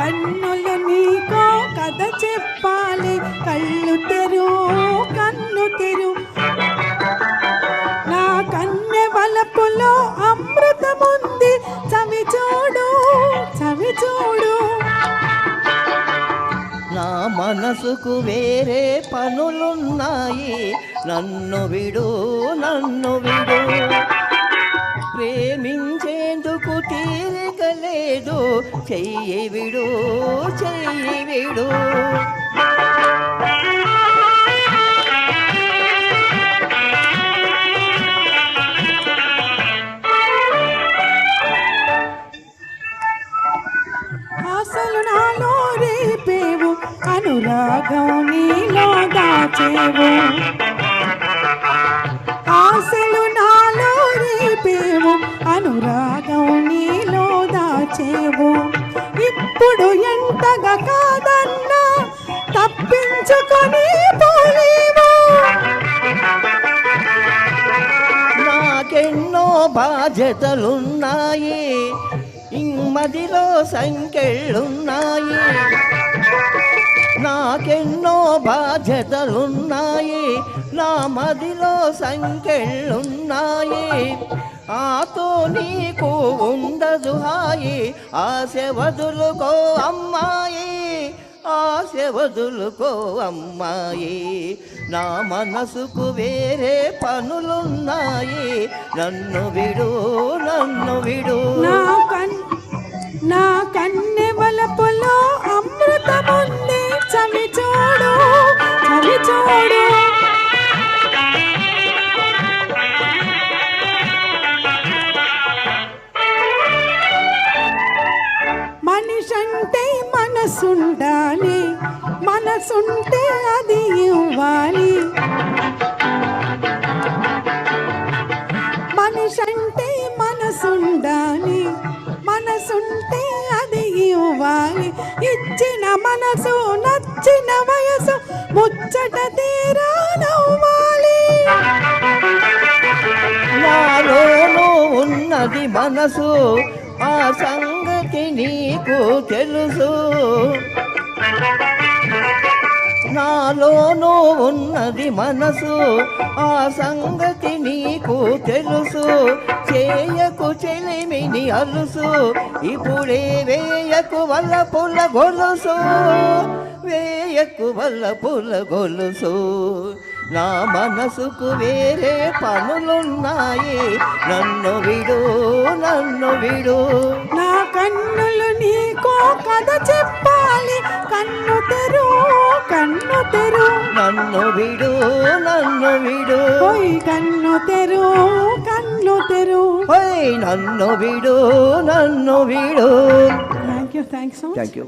కన్నులు నీకో కథ చెప్పాలి, కళ్ళు తెరు కన్ను తెరు. నా కన్నె వలపులో అమృతముంది, చవి చూడు చవి చూడు. నా మనసుకు వేరే పనులున్నాయి, నన్ను విడు నన్ను విడు. ప్రేమించేందుకు తీరిక లేదు, చెయ్యి విడు చెయ్యి విడు. ఆశలు నాలో రేపేవు, అనురాగం నీలో దాచేవు. ఆశలు నాలో రేపేవు, అనురాగం నీలో దాచేవు. ఇప్పుడు ఎంతగా కాదన్నా తప్పించుకొని పోలేవు. నాకెన్నో బాధ్యతలున్నాయి, మదిలో సంకెళ్ళున్నాయి. నాకెన్నో బాధ్యతలున్నాయి, నా మదిలో సంకెళ్ళున్నాయి. ఆతో నీకు ఉండదు హాయి, ఆశ వదులుకో అమ్మాయి, ఆశ వదులుకో అమ్మాయి. నా మనసుకు వేరే పనులున్నాయి, నన్ను విడు నన్ను విడు. నా కన్నె వలపులో అమృతముంది, చవి చూడు చవి చూడు. మనిషంటే మనసుండాలి, మనసుంటే అది ఇవ్వాలి. మనిషంటే మనసుండాలి, మనసుంటే అది ఇవ్వాలి. ఇచ్చిన మనసు నచ్చిన వయసు, ముచ్చట తీరా నవ్వాలి. నాలోనూ ఉన్నది మనసు, ఆ సంగతి నీకు తెలుసు. నాలోనూ ఉన్నది మనసు, ఆ సంగతి నీకు తెలుసు. చేయకు చెలిమిని అలుసు, ఇప్పుడే వేయకు వల్ల పుల్ల గొలుసు, వేయకు వల్ల పుల్ల గొలుసు. నా మనసుకు వేరే పనులున్నాయి, నన్ను విడు నన్ను విడు. నా కన్నులు నీకో కథ చెప్పాలి, కన్ను తెరు కన్ను తెరు. నన్ను విడు నన్ను విడు. ఓయ్ కన్ను తెరు కన్ను తెరు. ఓయ్ నన్ను విడు నన్ను విడు. Thank you so much. Thank you.